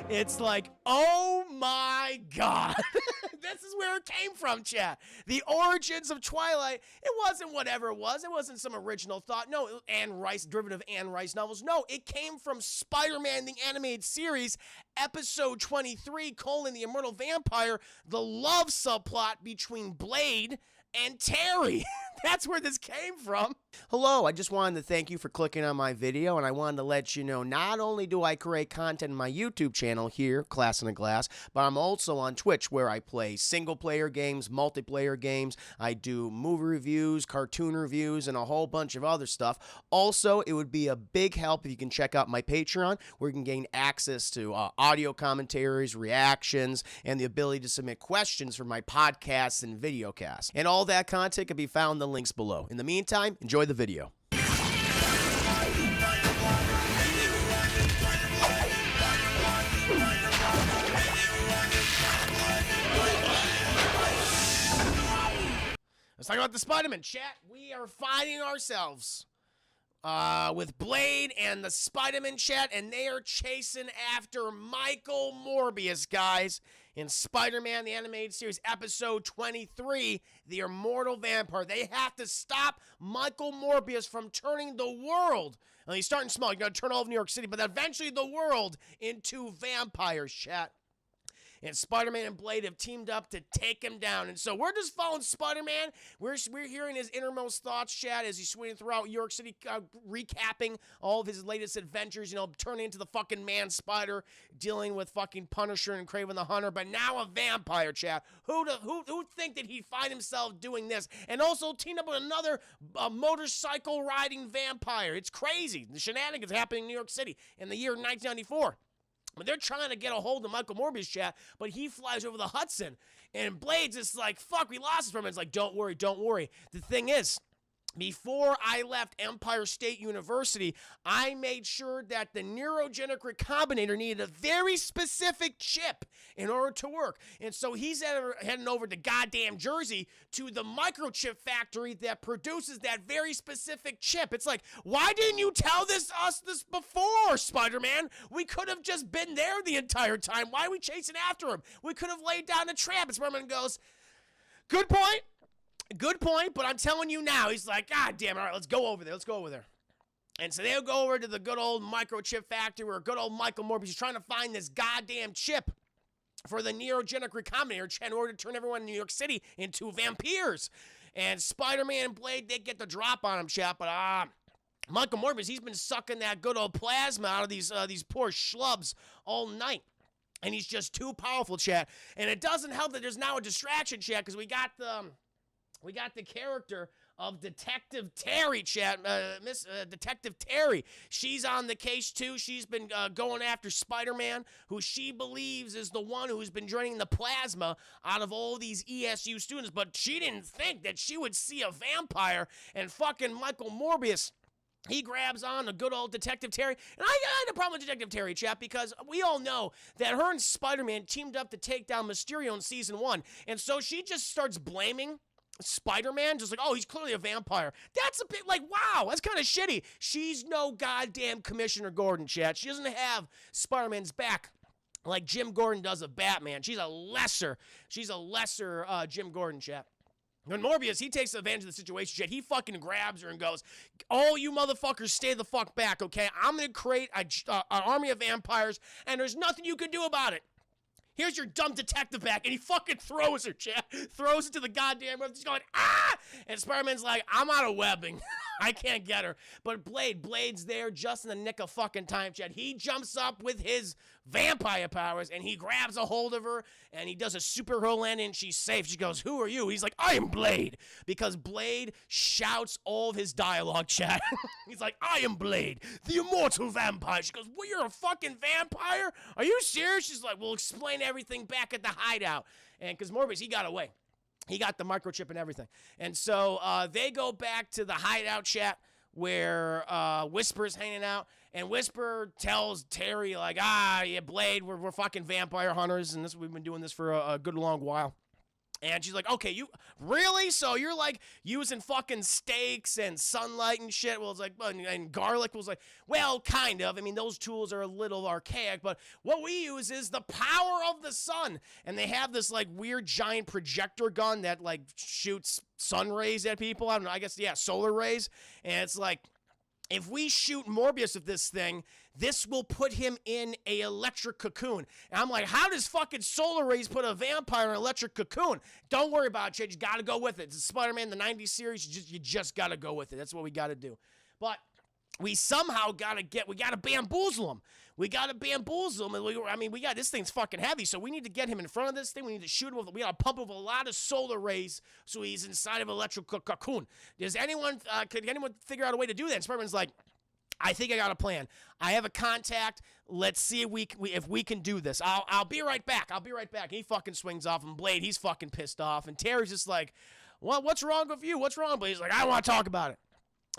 It's like, oh my God. This is where it came from, chat. The origins of Twilight, it wasn't whatever it was. It wasn't some original thought. No, Anne Rice, derivative Anne Rice novels. No, it came from Spider-Man, the animated series, episode 23, The Immortal Vampire, the love subplot between Blade and Terry. That's where this came from. Hello, I just wanted to thank you for clicking on my video, and I wanted to let you know not only do I create content in my YouTube channel here, Class in a Glass, but I'm also on Twitch where I play single-player games, multiplayer games, I do movie reviews, cartoon reviews, and a whole bunch of other stuff. Also, it would be a big help if you can check out my Patreon, where you can gain access to audio commentaries, reactions, and the ability to submit questions for my podcasts and videocasts. And all that content can be found in the links below. In the meantime, enjoy the video. Let's talk about the Spider-Man. Chat, we are finding ourselves with Blade and the Spider-Man, chat, and they are chasing after Michael Morbius, guys, in Spider-Man, the animated series, episode 23, The Immortal Vampire. They have to stop Michael Morbius from turning the world, and he's starting small, you gotta turn all of New York City, but eventually the world into vampires, chat. And Spider-Man and Blade have teamed up to take him down. And so we're just following Spider-Man. We're hearing his innermost thoughts, chat, as he's swinging throughout New York City, recapping all of his latest adventures, you know, turning into the fucking man-spider, dealing with fucking Punisher and Kraven the Hunter, but now a vampire, chat. Who'd think that he'd find himself doing this? And also teamed up with another motorcycle-riding vampire. It's crazy. The shenanigans happening in New York City in the year 1994. But they're trying to get a hold of Michael Morbius, chat, but he flies over the Hudson, and Blade's just like, fuck, we lost him. It's like, don't worry, don't worry. The thing is, before I left Empire State University, I made sure that the neurogenic recombinator needed a very specific chip in order to work. And so he's heading over to goddamn Jersey to the microchip factory that produces that very specific chip. It's like, why didn't you tell us this before, Spider-Man? We could have just been there the entire time. Why are we chasing after him? We could have laid down a trap. And Spider-Man goes, good point. Good point, but I'm telling you now, he's like, God damn it, all right, let's go over there. And so they'll go over to the good old microchip factory where good old Michael Morbius is trying to find this goddamn chip for the neurogenic recombinator in order to turn everyone in New York City into vampires. And Spider-Man and Blade, they get the drop on him, chat, but Michael Morbius, he's been sucking that good old plasma out of these poor schlubs all night. And he's just too powerful, chat. And it doesn't help that there's now a distraction, chat, because we got the character of Detective Terry, chat. Detective Terry. She's on the case, too. She's been going after Spider-Man, who she believes is the one who's been draining the plasma out of all these ESU students. But she didn't think that she would see a vampire, and fucking Michael Morbius, he grabs on the good old Detective Terry. And I had a problem with Detective Terry, chat, because we all know that her and Spider-Man teamed up to take down Mysterio in Season 1. And so she just starts blaming Spider-Man, just like, oh, he's clearly a vampire. That's a bit like, wow, that's kind of shitty. She's no goddamn Commissioner Gordon, chat. She doesn't have Spider-Man's back like Jim Gordon does of Batman. She's a lesser Jim Gordon, chat. When Morbius, he takes advantage of the situation, chat, he fucking grabs her and goes, all you motherfuckers stay the fuck back, okay? I'm going to create an army of vampires, and there's nothing you can do about it. Here's your dumb detective back, and he fucking throws her, chat. Throws it to the goddamn room. She's going, ah! And Spider-Man's like, I'm out of webbing. I can't get her. But Blade's there just in the nick of fucking time, chat. He jumps up with his vampire powers, and he grabs a hold of her, and he does a superhero landing, and she's safe. She goes, who are you? He's like, I am Blade. Because Blade shouts all of his dialogue, chat. He's like, I am Blade, the immortal vampire. She goes, well, you're a fucking vampire? Are you serious? She's like, we'll explain everything back at the hideout. And because Morbius, he got away. He got the microchip and everything. And so they go back to the hideout, chat, where Whisper's hanging out. And Whisper tells Terry, like, yeah, Blade, we're fucking vampire hunters, and we've been doing this for a good long while. And she's like, okay, you really? So you're like using fucking steaks and sunlight and shit? Well, it's like, and garlic was like, well, kind of. I mean, those tools are a little archaic, but what we use is the power of the sun. And they have this like weird giant projector gun that like shoots sun rays at people. I don't know, I guess, yeah, solar rays. And it's like, if we shoot Morbius with this thing, this will put him in a electric cocoon. And I'm like, how does fucking solar rays put a vampire in an electric cocoon? Don't worry about it, shit. You gotta go with it. It's Spider-Man, the 90s series. You just gotta go with it. That's what we gotta do. But we somehow gotta bamboozle him. We gotta bamboozle him. We got, this thing's fucking heavy, so we need to get him in front of this thing. We need to shoot him we gotta pump him with a lot of solar rays so he's inside of an electric cocoon. Could anyone figure out a way to do that? And Spider-Man's like, I think I got a plan. I have a contact. Let's see if we can do this. I'll be right back. He fucking swings off, and Blade, he's fucking pissed off. And Terry's just like, what's wrong with you? What's wrong? But he's like, I want to talk about it.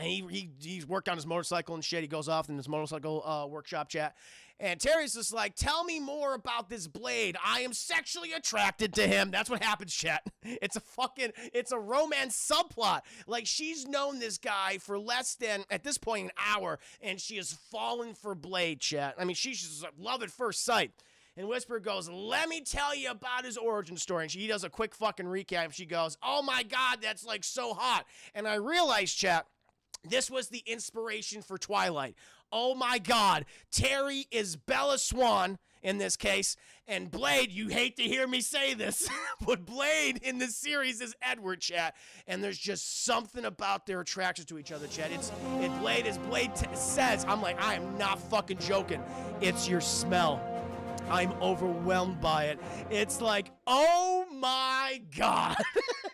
And he's worked on his motorcycle and shit. He goes off in his motorcycle workshop chat. And Terry's just like, tell me more about this Blade. I am sexually attracted to him. That's what happens, chat. It's a romance subplot. Like, she's known this guy for less than, at this point, an hour, and she has fallen for Blade, chat. I mean, she's just love at first sight. And Whisper goes, let me tell you about his origin story. And he does a quick fucking recap. She goes, oh my God, that's like so hot. And I realized, chat, this was the inspiration for Twilight. Oh my God, Terry is Bella Swan in this case, and Blade, you hate to hear me say this, but Blade in this series is Edward, chat, and there's just something about their attraction to each other, chat. Blade says, I'm like, I am not fucking joking. It's your smell. I'm overwhelmed by it. It's like, oh my God.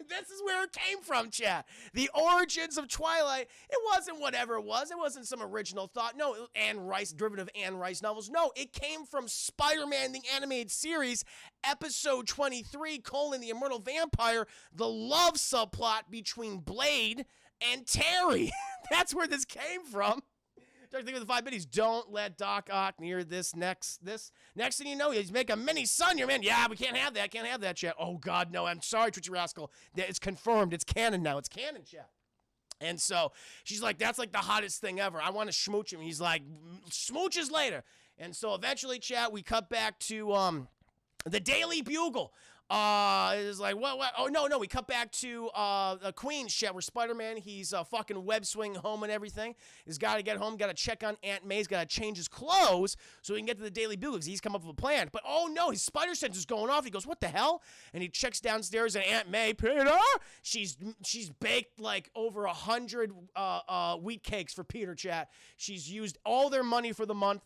This is where it came from, chat. The origins of Twilight, it wasn't whatever it was. It wasn't some original thought. No, Anne Rice, derivative of Anne Rice novels. No, it came from Spider-Man, the animated series, episode 23, the Immortal Vampire, the love subplot between Blade and Terry. That's where this came from. Start thinking with the 5 minutes. Don't let Doc Ock near this next thing you know, he's making a mini son here, man. Yeah, we can't have that. Can't have that, chat. Oh God, no. I'm sorry, Twitchy Rascal. It's confirmed. It's canon now. It's canon, chat. And so she's like, that's like the hottest thing ever. I want to schmooch him. He's like, smooches later. And so eventually, chat, we cut back to the Daily Bugle. It's like, what? Oh, no, we cut back to the Queen's chat where Spider-Man, he's fucking web swinging home and everything. He's got to get home, got to check on Aunt May. He's got to change his clothes so he can get to the Daily Bugle because he's come up with a plan. But, oh, no, his spider sense is going off. He goes, what the hell? And he checks downstairs and Aunt May, Peter, she's baked like over 100 wheat cakes for Peter, chat. She's used all their money for the month,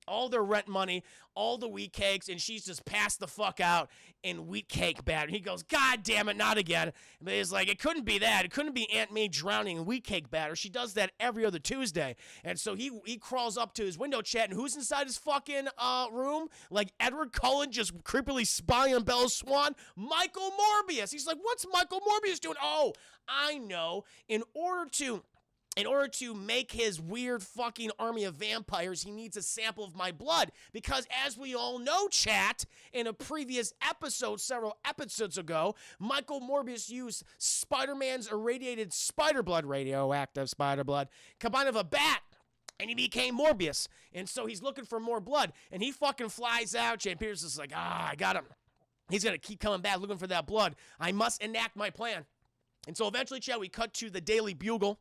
all their rent money, all the wheat cakes, and she's just passed the fuck out in wheat cake batter. He goes, God damn it, not again. But he's like, it couldn't be that. It couldn't be Aunt May drowning in wheat cake batter. She does that every other Tuesday. And so he crawls up to his window, chat, and who's inside his fucking room? Like Edward Cullen just creepily spying on Bella Swan? Michael Morbius. He's like, what's Michael Morbius doing? Oh, I know. In order to make his weird fucking army of vampires, he needs a sample of my blood. Because as we all know, chat, in a previous episode, several episodes ago, Michael Morbius used Spider-Man's irradiated spider blood, radioactive spider blood, combined with a bat, and he became Morbius. And so he's looking for more blood, and he fucking flies out, chat. Peter's just like, I got him. He's going to keep coming back looking for that blood. I must enact my plan. And so eventually, chat, we cut to the Daily Bugle,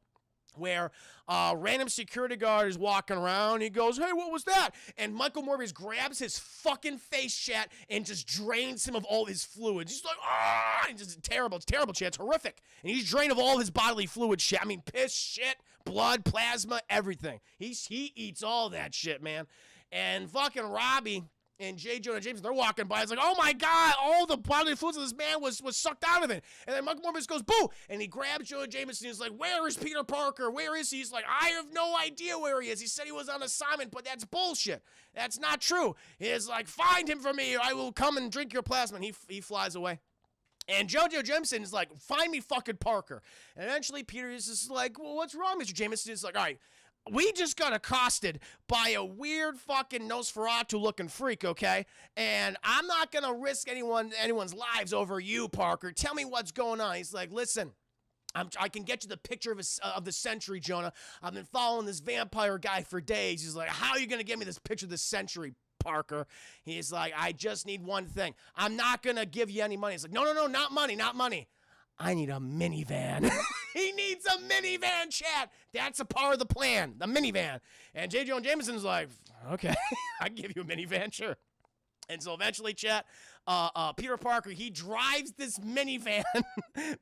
where a random security guard is walking around. He goes, hey, what was that? And Michael Morbius grabs his fucking face, chat, and just drains him of all his fluids. He's like, ah! It's just terrible. It's terrible, chat. It's horrific. And he's drained of all his bodily fluids, chat. I mean, piss, shit, blood, plasma, everything. He eats all that shit, man. And fucking Robbie and J. Jonah Jameson, they're walking by. It's like, oh my God, all the bodily fluids of this man was sucked out of it. And then Michael Morbius goes, boo! And he grabs Jonah Jameson. He's like, where is Peter Parker? Where is he? He's like, I have no idea where he is. He said he was on assignment, but that's bullshit. That's not true. He's like, find him for me, or I will come and drink your plasma. And he flies away. And JoJo Jameson is like, find me fucking Parker. And eventually Peter is just like, well, what's wrong, Mr. Jameson? He's like, all right, we just got accosted by a weird fucking Nosferatu looking freak, okay? And I'm not gonna risk anyone's lives over you, Parker. Tell me what's going on. He's like, listen, I can get you the picture of the century, Jonah. I've been following this vampire guy for days. He's like, how are you gonna get me this picture of the century, Parker? He's like, I just need one thing. I'm not gonna give you any money. He's like, no, not money, not money. I need a minivan. He needs a minivan, chat. That's a part of the plan, the minivan. And J. Jonah Jameson's like, okay, I can give you a minivan, sure. And so eventually, chat, Peter Parker, he drives this minivan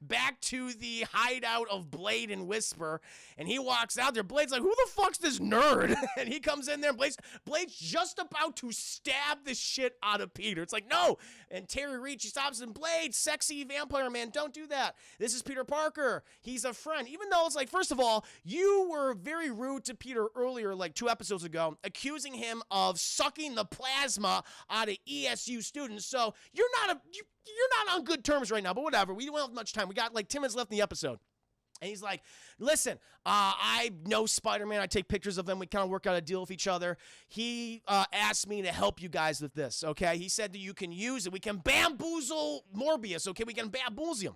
back to the hideout of Blade and Whisper, and he walks out there. Blade's like, who the fuck's this nerd? And he comes in there, and Blade's just about to stab the shit out of Peter. It's like, no. And Terry Reed, she stops him. Blade, sexy vampire man, don't do that. This is Peter Parker. He's a friend. Even though it's like, first of all, you were very rude to Peter earlier, like 2 episodes ago, accusing him of sucking the plasma out of ESU students. So you're not on good terms right now, but whatever. We don't have much time. We got like 10 minutes left in the episode. And he's like, listen, I know Spider-Man. I take pictures of him. We kind of work out a deal with each other. He asked me to help you guys with this, okay? He said that you can use it. We can bamboozle Morbius, okay? We can bamboozle him.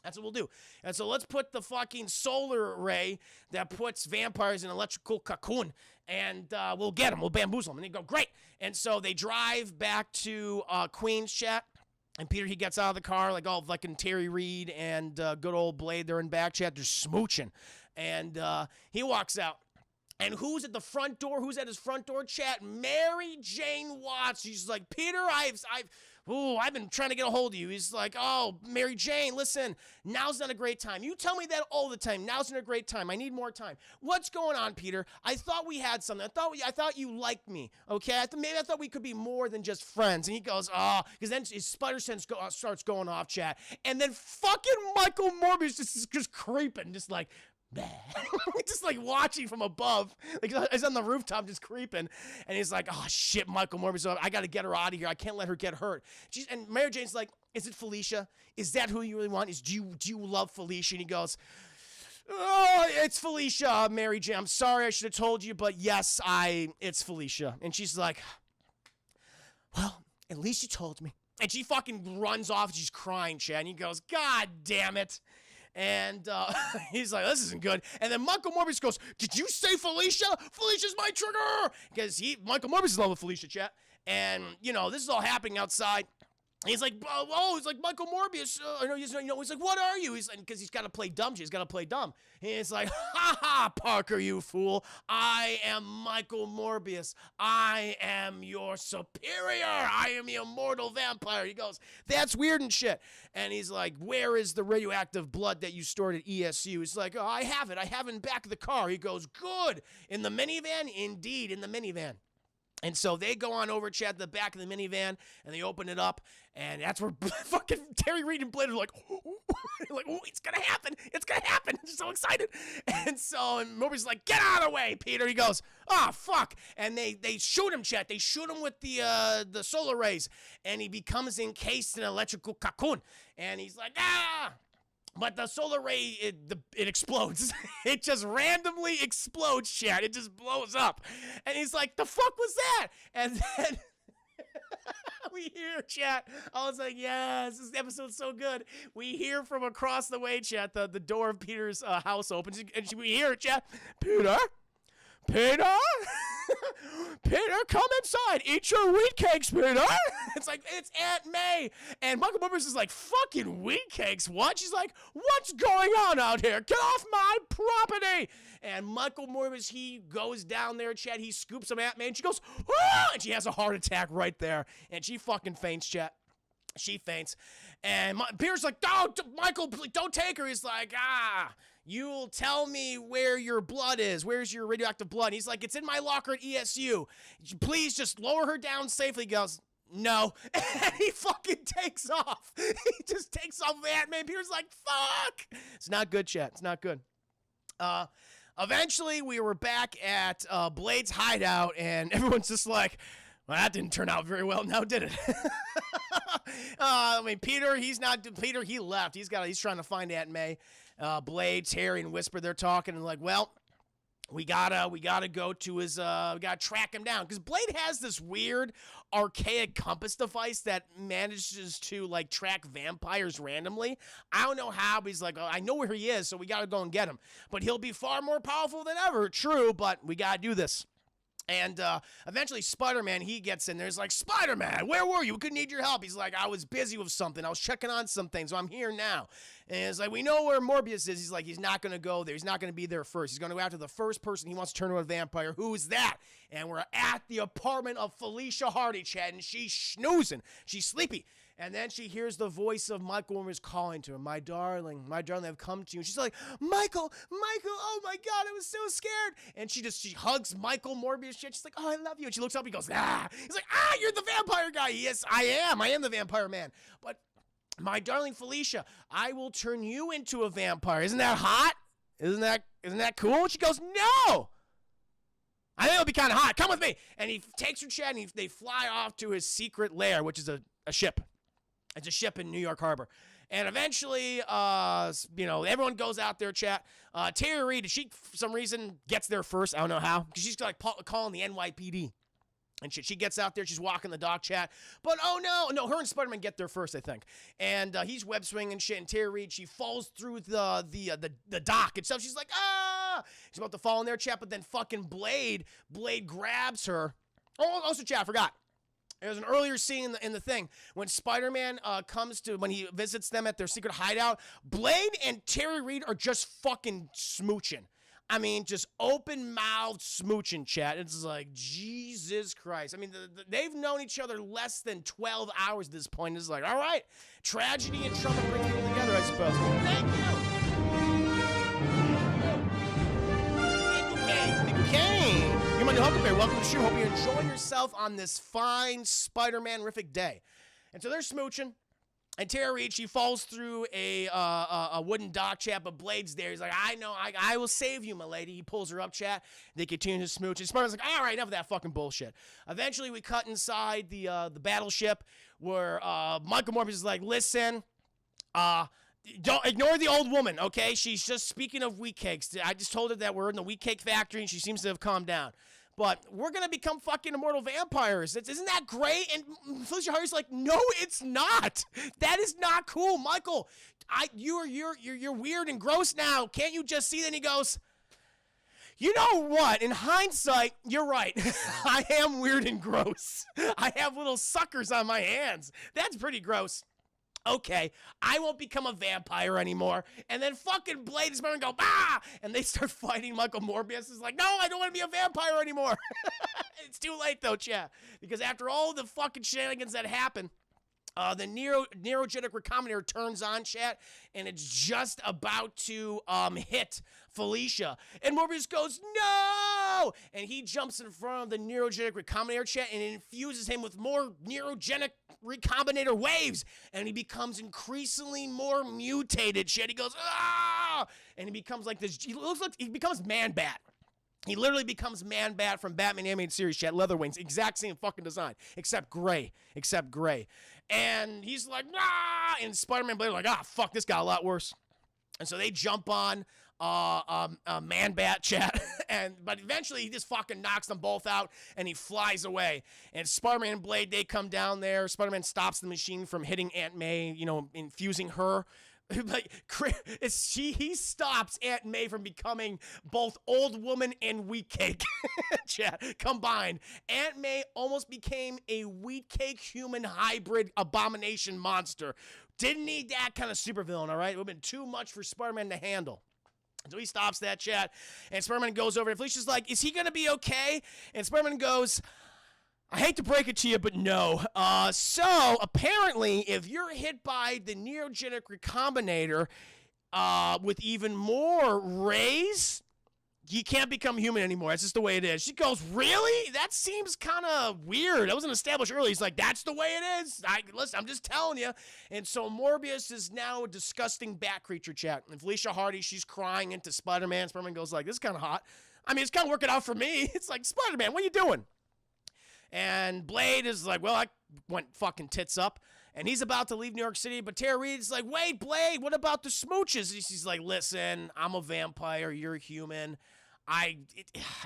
That's what we'll do. And so let's put the fucking solar ray that puts vampires in an electrical cocoon, and we'll get him. We'll bamboozle him. And they go, great. And so they drive back to Queen's, chat. And Peter, he gets out of the car, like all fucking Terry Reed and good old Blade. They're in back, chat. They're smooching. And he walks out. And who's at the front door? Who's at his front door, chat? Mary Jane Watts. She's like, Peter, I've been trying to get a hold of you. He's like, oh, Mary Jane, listen, now's not a great time. You tell me that all the time. Now's not a great time. I need more time. What's going on, Peter? I thought we had something. I thought you liked me, okay? I thought we could be more than just friends. And he goes, because then his spider sense starts going off, chat. And then fucking Michael Morbius just creeping, just like, just like watching from above, like he's on the rooftop just creeping, and he's like, oh shit, Michael Morbius, I gotta get her out of here. I can't let her get hurt. And Mary Jane's like, is it Felicia? Is that who you really want? Do you love Felicia? And he goes, oh, it's Felicia, Mary Jane. I'm sorry, I should have told you, but yes, it's Felicia. And she's like, well, at least you told me. And she fucking runs off. She's crying, Chad. And he goes, God damn it. And he's like, this isn't good. And then Michael Morbius goes, did you say Felicia? Felicia's my trigger! Because Michael Morbius is in love with Felicia, chat. And, this is all happening outside. He's like, he's like, Michael Morbius. He's like, what are you? He's like, because he's got to play dumb. He's got to play dumb. He's like, ha ha, Parker, you fool. I am Michael Morbius. I am your superior. I am the immortal vampire. He goes, that's weird and shit. And he's like, where is the radioactive blood that you stored at ESU? He's like, oh, I have it. I have it in the back of the car. He goes, good. In the minivan? Indeed, in the minivan. And so they go on over, chat, the back of the minivan, and they open it up, and that's where fucking Terry Reed and Blade are like, like, oh, it's gonna happen, it's gonna happen. They're so excited. And so Morbius is like, get out of the way, Peter. He goes, oh, fuck. And they shoot him, chat. They shoot him with the solar rays, and he becomes encased in an electrical cocoon. And he's like, ah! But the solar ray, it explodes. It just randomly explodes, chat. It just blows up. And he's like, the fuck was that? And then we hear, chat. I was like, yes, this episode's so good. We hear from across the way, chat, the door of Peter's house opens. And we hear, chat, Peter? Peter? Peter, come inside. Eat your wheat cakes, Peter. It's like, it's Aunt May. And Michael Morbius is like, fucking wheat cakes? What? She's like, what's going on out here? Get off my property. And Michael Morbius, he goes down there, chat. He scoops some Aunt May, and she goes, ah! And she has a heart attack right there. And she fucking faints, chat. She faints. And Peter's like, don't, Michael, please, don't take her. He's like, you'll tell me where your blood is. Where's your radioactive blood? And he's like, it's in my locker at ESU. Please just lower her down safely. He goes, no. And he fucking takes off. He just takes off Ant-Man. Peter's like, fuck. It's not good, chat. It's not good. Eventually, we were back at Blade's hideout, and everyone's just like, well, that didn't turn out very well now, did it? Peter, he left. He's trying to find Aunt May. Blade, Terry, and Whisper, they're talking, and like, well, we gotta go to his we gotta track him down because Blade has this weird archaic compass device that manages to like track vampires randomly. I don't know how, but he's like, oh, I know where he is, so we gotta go and get him. But he'll be far more powerful than ever. True, but we gotta do this. And eventually Spider-Man, he gets in there. He's like, Spider-Man, where were you? We could need your help. He's like, I was busy with something. I was checking on some things, so I'm here now. And it's like, we know where Morbius is. He's like, he's not going to go there. He's not going to be there first. He's going to go after the first person he wants to turn into a vampire. Who is that? And we're at the apartment of Felicia Hardy, Chad, and she's snoozing. She's sleepy. And then she hears the voice of Michael Morbius calling to her, my darling, I've come to you. And she's like, Michael, oh my God, I was so scared. And she hugs Michael Morbius. She's like, oh, I love you. And she looks up, he goes, ah. He's like, you're the vampire guy. Yes, I am the vampire man. But my darling Felicia, I will turn you into a vampire. Isn't that hot? Isn't that cool? She goes, no. I think it'll be kind of hot. Come with me. And he takes her, Chad, and they fly off to his secret lair, which is a ship. It's a ship in New York Harbor. And eventually, everyone goes out there, chat. Tara Reid, she, for some reason, gets there first. I don't know how. Because she's like calling the NYPD. And she gets out there. She's walking the dock, chat. But, oh, no, her and Spider-Man get there first, I think. And he's web swinging shit. And Tara Reid, she falls through the dock itself. She's like, She's about to fall in there, chat. But then fucking Blade grabs her. Oh, also, chat, I forgot. There's an earlier scene in the thing when Spider-Man when he visits them at their secret hideout. Blade and Tara Reid are just fucking smooching. I mean, just open-mouthed smooching, chat. It's like, Jesus Christ. I mean, they've known each other less than 12 hours at this point. It's like, all right, tragedy and trouble bring people together, I suppose. Thank you. Okay. You're my new Huckleberry. Welcome to the show. Hope you're enjoying yourself on this fine Spider-Man-rific day. And so they're smooching. And Tara Reid, she falls through a wooden dock, chat, but Blade's there. He's like, I know, I will save you, my lady. He pulls her up, chat. They continue to smooch. And Spider-Man's like, all right, enough of that fucking bullshit. Eventually, we cut inside the battleship where Michael Morbius is like, listen, don't ignore the old woman, okay? She's just speaking of wheat cakes. I just told her that we're in the wheat cake factory, and she seems to have calmed down. But we're gonna become fucking immortal vampires. Isn't that great? And Felicia Hardy's like, no, it's not. That is not cool, Michael. You're weird and gross now. Can't you just see? Then he goes, you know what? In hindsight, you're right. I am weird and gross. I have little suckers on my hands. That's pretty gross. Okay, I won't become a vampire anymore. And then fucking Blade and Spider-Man go, and they start fighting. Michael Morbius is like, no, I don't want to be a vampire anymore. It's too late, though, chat. Because after all the fucking shenanigans that happen, the neurogenic recombinator turns on, chat, and it's just about to hit Felicia. And Morbius goes, no! And he jumps in front of the neurogenic recombinator, chat, and infuses him with more neurogenic recombinator waves. And he becomes increasingly more mutated, chat. He goes, ah! And he becomes like this, he becomes Man-Bat. He literally becomes Man-Bat from Batman animated series, chat. Leather wings, exact same fucking design, except gray. And he's like, ah! And Spider-Man and Blade are like, fuck, this got a lot worse. And so they jump on Man-Bat, chat. But eventually he just fucking knocks them both out and he flies away. And Spider-Man and Blade, they come down there. Spider-Man stops the machine from hitting Aunt May, infusing her. Like, he stops Aunt May from becoming both old woman and wheat cake chat combined. Aunt May almost became a wheat cake human hybrid abomination monster. Didn't need that kind of supervillain, all right? It would have been too much for Spider-Man to handle. So he stops that, chat, and Spider-Man goes over, and Felicia's like, is he going to be okay? And Spider-Man goes, I hate to break it to you, but no. So, apparently, if you're hit by the neurogenic recombinator with even more rays, you can't become human anymore. That's just the way it is. She goes, really? That seems kind of weird. That wasn't established early. He's like, that's the way it is. Listen, I'm just telling you. And so Morbius is now a disgusting bat creature, chat. And Felicia Hardy, she's crying into Spider-Man. Spider-Man goes like, this is kind of hot. I mean, it's kind of working out for me. It's like, Spider-Man, what are you doing? And Blade is like, well, I went fucking tits up. And he's about to leave New York City, but Tara Reid's like, wait, Blade, what about the smooches? He's like, listen, I'm a vampire, you're a human.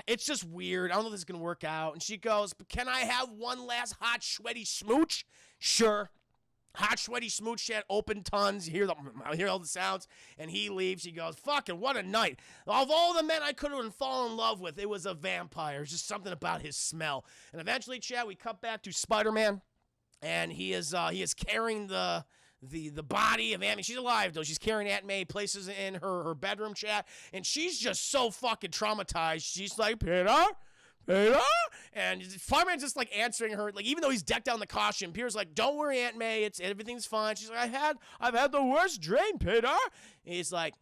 it's just weird. I don't know if this is going to work out. And she goes, can I have one last hot, sweaty smooch? Sure. Hot, sweaty smooch chat, open tons. I hear all the sounds. And he leaves. He goes, fucking what a night. Of all the men I could have fallen in love with, it was a vampire. It's just something about his smell. And eventually, chat, we cut back to Spider-Man. And he is carrying the body of Aunt May. She's alive, though. She's carrying Aunt May, places in her bedroom, chat. And she's just so fucking traumatized. She's like, Peter? And Spider-Man's just like answering her, like even though he's decked out in the costume, Peter's like, "Don't worry, Aunt May, everything's fine." She's like, "I've had the worst dream, Peter." And he's like,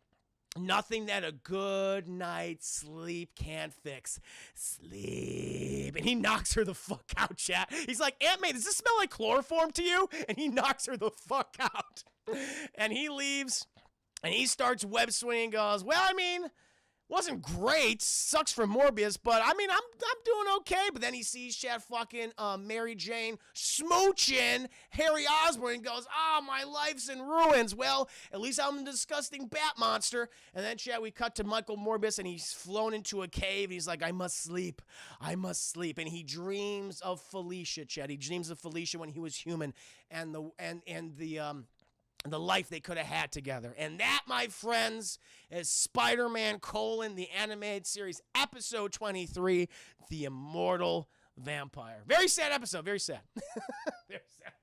"Nothing that a good night's sleep can't fix. Sleep." And he knocks her the fuck out, chat. He's like, "Aunt May, does this smell like chloroform to you?" And he knocks her the fuck out. And he leaves, and he starts web swinging. Goes, "Well, I mean, wasn't great. Sucks for Morbius, but I mean, I'm doing okay." But then he sees Chad fucking Mary Jane smooching Harry Osborn and goes, "Oh, my life's in ruins. Well, at least I'm a disgusting bat monster." And then, Chad, we cut to Michael Morbius, and he's flown into a cave. He's like, I must sleep. And he dreams of Felicia, Chad. He dreams of Felicia when he was human, and the life they could have had together. And that, my friends, is Spider-Man: the animated series, episode 23, The Immortal Vampire. Very sad episode, very sad. Very sad.